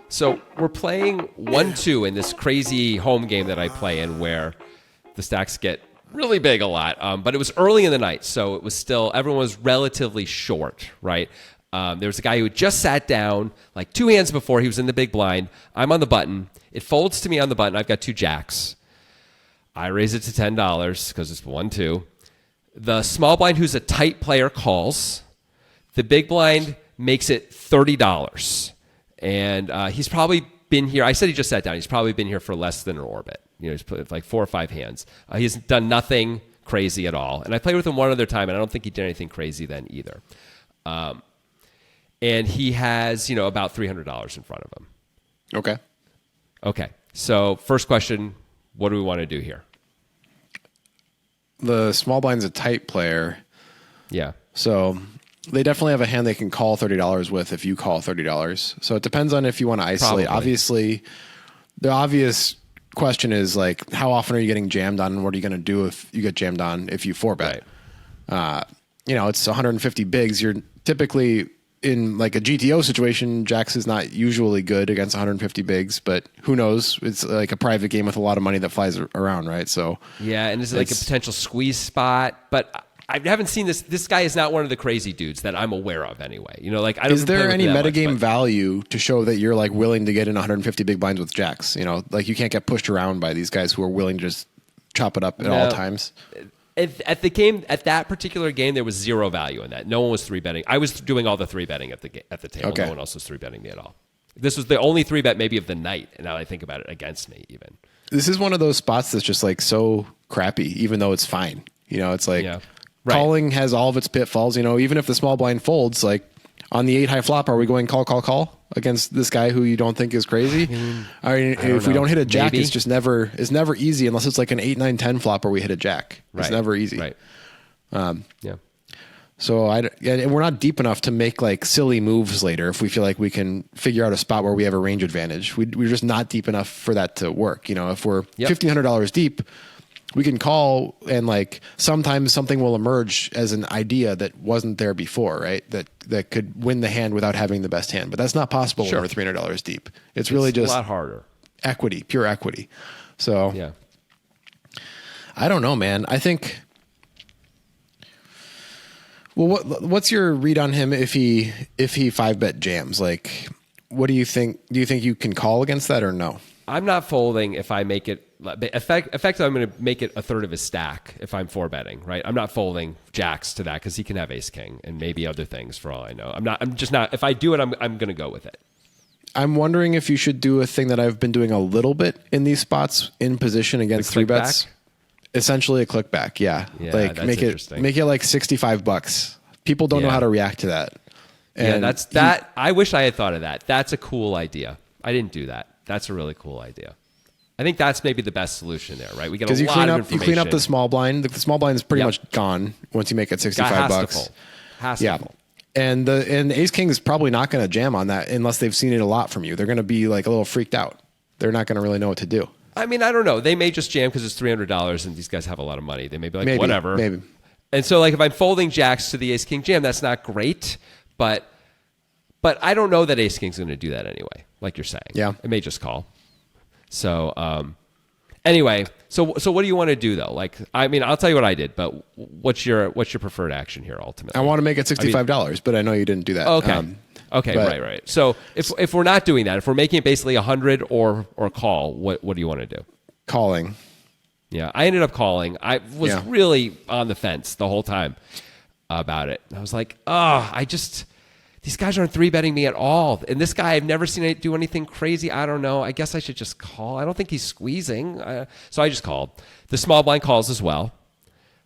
So we're playing 1-2 in this crazy home game that I play in where the stacks get really big a lot. But it was early in the night, so it was still, everyone was relatively short, right? There was a guy who had just sat down like 2 hands before. He was in the big blind. I'm on the button. It folds to me on the button. I've got 2 jacks. I raise it to $10 because it's 1-2. The small blind, who's a tight player, calls. The big blind makes it $30. And he's probably been here. I said he just sat down. He's probably been here for less than an orbit. He's put like 4 or 5 hands. He's done nothing crazy at all. And I played with him one other time, and I don't think he did anything crazy then either. And he has, about $300 in front of him. Okay. So first question, what do we want to do here? The small blind's a tight player. Yeah. So they definitely have a hand they can call $30 with if you call $30. So it depends on if you want to isolate. Probably. Obviously, the obvious question is like, how often are you getting jammed on, and what are you going to do if you get jammed on if you 4-bet? Right. It's 150 bigs. You're typically in like a GTO situation. Jacks is not usually good against 150 bigs, but who knows? It's like a private game with a lot of money that flies around, right? So yeah, and this is like a potential squeeze spot, but I haven't seen this. This guy is not one of the crazy dudes that I'm aware of anyway. I don't. Is there any metagame much, value to show that you're like willing to get in 150 big blinds with jacks? Like you can't get pushed around by these guys who are willing to just chop it up at all times. At that particular game, there was zero value in that. No one was 3-betting. I was doing all the 3-betting at the table. Okay. No one else was 3-betting me at all. This was the only 3-bet maybe of the night, and now I think about it, against me even. This is one of those spots that's just like so crappy, even though it's fine. It's like calling has all of its pitfalls. Even if the small blind folds, like on the 8 high flop, are we going call against this guy who you don't think is crazy? If we don't hit a jack, maybe. It's never easy unless it's like an 8, 9, 10 flop where we hit a jack. It's never easy. Right. Yeah. So we're not deep enough to make like silly moves later if we feel like we can figure out a spot where we have a range advantage. We're just not deep enough for that to work. If we're $1,500 deep, we can call, and like sometimes something will emerge as an idea that wasn't there before, right? That could win the hand without having the best hand, but that's not possible when we're $300 deep. It's really just a lot harder. Equity, pure equity. So yeah, I don't know, man. I think. Well, what's your read on him if he 5-bet jams? Like, what do you think? Do you think you can call against that or no? I'm not folding if I make it. Effectively, I'm going to make it a third of his stack if I'm 4-betting, right? I'm not folding jacks to that because he can have ace king and maybe other things for all I know. I'm just not. If I do it, I'm going to go with it. I'm wondering if you should do a thing that I've been doing a little bit in these spots in position against 3-bets. Essentially a click back, yeah. Like that's make it like $65. People don't know how to react to that. And I wish I had thought of that. That's a cool idea. I didn't do that. That's a really cool idea. I think that's maybe the best solution there, right? We get a lot of information. You clean up the small blind. The small blind is pretty much gone once you make it $65. Has to fold. And the ace king is probably not going to jam on that unless they've seen it a lot from you. They're going to be like a little freaked out. They're not going to really know what to do. I mean, I don't know. They may just jam because it's $300 and these guys have a lot of money. They may be like, whatever. Maybe. And so, like, if I'm folding jacks to the ace king jam, that's not great. But I don't know that ace king's going to do that anyway, like you're saying. Yeah. It may just call. So, anyway, so what do you want to do though? Like, I mean, I'll tell you what I did, but what's your preferred action here ultimately? I want to make it $65, but I know you didn't do that. Okay. Okay, right. So if we're not doing that, if we're making it basically 100 or call, what do you want to do? Calling. Yeah, I ended up calling. I was really on the fence the whole time about it. I was like, these guys aren't 3-betting me at all. And this guy, I've never seen it do anything crazy. I don't know. I guess I should just call. I don't think he's squeezing. So I just called. The small blind calls as well.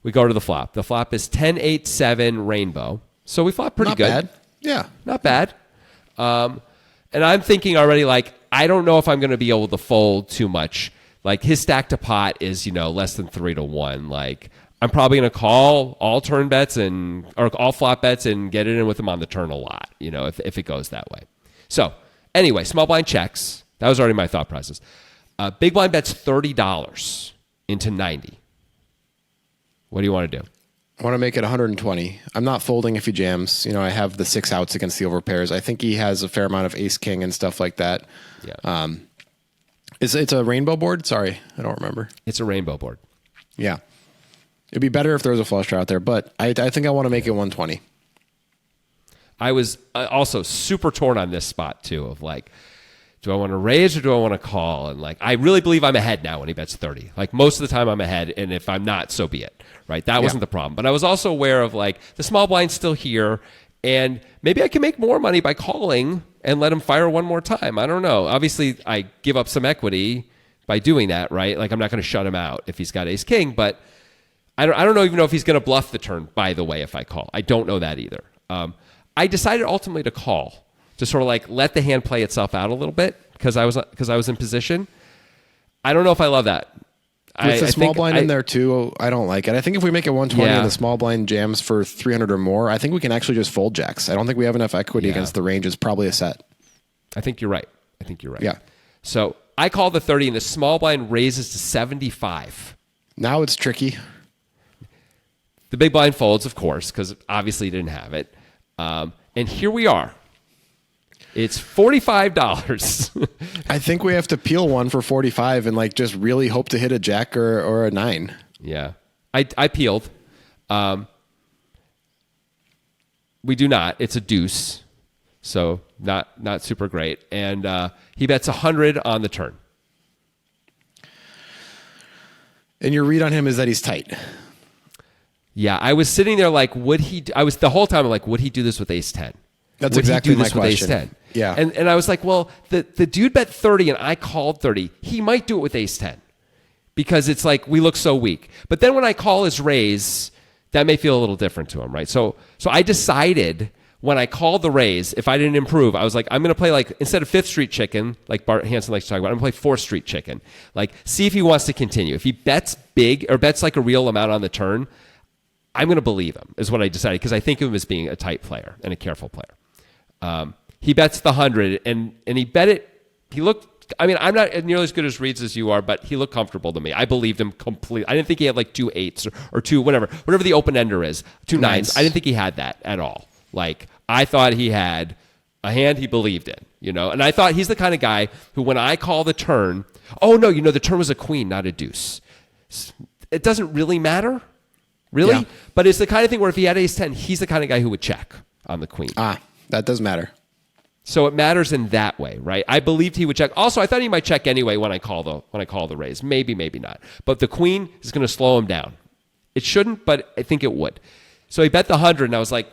We go to the flop. The flop is 10-8-7 rainbow. So we flop pretty good. Not bad. Yeah. Not bad. And I'm thinking already, like, I don't know if I'm going to be able to fold too much. Like, his stack to pot is, less than 3-1. Like, I'm probably going to call all turn bets or all flop bets and get it in with him on the turn a lot, if it goes that way. So, anyway, small blind checks. That was already my thought process. Big blind bets $30 into 90. What do you want to do? I want to make it 120. I'm not folding if he jams. I have the 6 outs against the overpairs. I think he has a fair amount of ace king and stuff like that. Yeah. It's a rainbow board. Sorry, I don't remember. It's a rainbow board. Yeah. It'd be better if there was a flush draw out there, but I think I want to make it 120. I was also super torn on this spot too of like, do I want to raise or do I want to call? And like, I really believe I'm ahead now when he bets 30. Like most of the time I'm ahead, and if I'm not, so be it. Right? That wasn't the problem. But I was also aware of like the small blind's still here, and maybe I can make more money by calling and let him fire one more time. I don't know. Obviously, I give up some equity by doing that, right? Like I'm not going to shut him out if he's got ace king, but I don't even know if he's going to bluff the turn, by the way, if I call. I don't know that either. I decided ultimately to call, to sort of like let the hand play itself out a little bit because I was in position. I don't know if I love that. With the small blind in there too, I don't like it. I think if we make it 120 and the small blind jams for 300 or more, I think we can actually just fold jacks. I don't think we have enough equity against the range. It's probably a set. I think you're right. Yeah. So I call the 30 and the small blind raises to 75. Now it's tricky. The big blind folds, of course, because obviously he didn't have it. And here we are. It's $45. I think we have to peel one for 45 and like just really hope to hit a jack or a 9. Yeah. I peeled. We do not. It's a deuce. So not super great. And he bets 100 on the turn. And your read on him is that he's tight. Yeah, I was sitting there like, the whole time like, would he do this with ace 10? That's would exactly he do my this question. With ace 10? Yeah. And I was like, well, the dude bet 30 and I called 30. He might do it with ace 10 because it's like we look so weak. But then when I call his raise, that may feel a little different to him, right? So I decided when I called the raise, if I didn't improve, I was like, I'm going to play like, instead of 5th Street Chicken, like Bart Hansen likes to talk about, I'm going to play 4th Street Chicken. Like, see if he wants to continue. If he bets big or bets like a real amount on the turn, I'm going to believe him, is what I decided, because I think of him as being a tight player and a careful player. He bets the 100, and he bet it. He looked, I mean, I'm not nearly as good as reads as you are, but he looked comfortable to me. I believed him completely. I didn't think he had like 2 8s or 2, whatever the open ender is, 2 9s. I didn't think he had that at all. Like, I thought he had a hand he believed in, and I thought he's the kind of guy who, when I call the turn, oh no, the turn was a queen, not a deuce. It doesn't really matter. Really? Yeah. But it's the kind of thing where if he had ace 10, he's the kind of guy who would check on the queen. That does matter. So it matters in that way, right? I believed he would check. Also, I thought he might check anyway when I call the raise. Maybe not. But the queen is going to slow him down. It shouldn't, but I think it would. So he bet the 100, and I was like,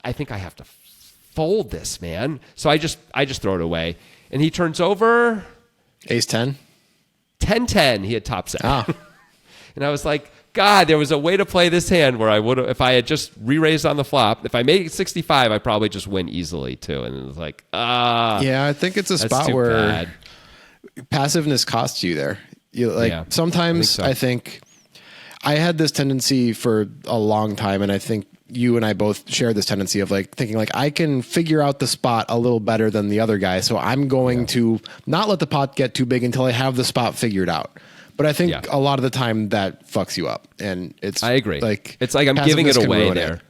I think I have to fold this, man. So I just throw it away. And he turns over ace 10? 10-10. He had top set. And I was like, God, there was a way to play this hand where I would have, if I had just re-raised on the flop, if I made it 65, I probably just win easily too. And it was like, yeah, I think it's a spot where passiveness costs you there. Sometimes I think I had this tendency for a long time, and I think you and I both share this tendency of like thinking like I can figure out the spot a little better than the other guy. So I'm going to not let the pot get too big until I have the spot figured out. But I think a lot of the time that fucks you up, and I agree. Like it's like I'm giving it away there.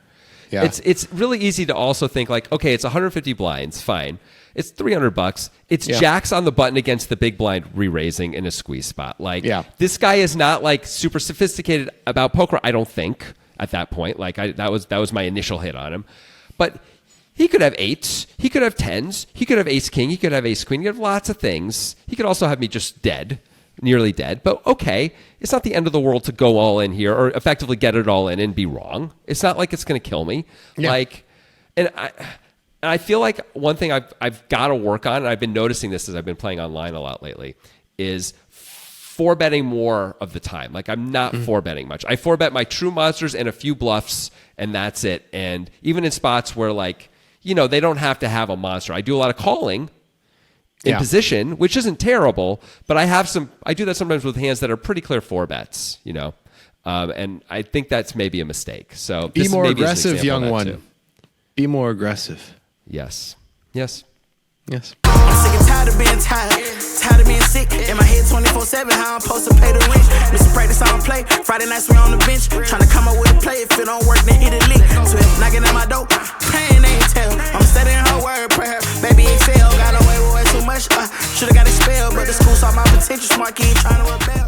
Yeah. It's really easy to also think like, okay, it's 150 blinds, fine. It's $300. It's jacks on the button against the big blind re-raising in a squeeze spot. Like this guy is not like super sophisticated about poker, I don't think, at that point. Like that was my initial hit on him. But he could have 8s, he could have 10s, he could have ace king, he could have ace queen, he could have lots of things. He could also have me just dead. Nearly dead, but okay, it's not the end of the world to go all in here or effectively get it all in and be wrong. It's not like it's going to kill me. Like, and I feel like one thing I've got to work on, and I've been noticing this as I've been playing online a lot lately, is 4-betting more of the time. Like I'm not 4-betting much. I 4-bet my true monsters and a few bluffs, and that's it. And even in spots where like, they don't have to have a monster. I do a lot of calling in position, which isn't terrible, but I do that sometimes with hands that are pretty clear 4-bets, and I think that's maybe a mistake. So be more aggressive, young one. Too. Be more aggressive. Yes. I'm sick and tired tired of being tired. Tired of being sick. In my head 24/7, how I'm supposed to pay the rent. Mr. Practice, I don't play. Friday nights we on the bench. Tryna come up with a play. If it don't work, then hit a lick. Swift knocking at my door. Praying they ain't tell. I'm studying her word prayer. Baby excel. Got away with way too much. Should've got expelled. But the school saw my potential. Smart kid tryna rebel.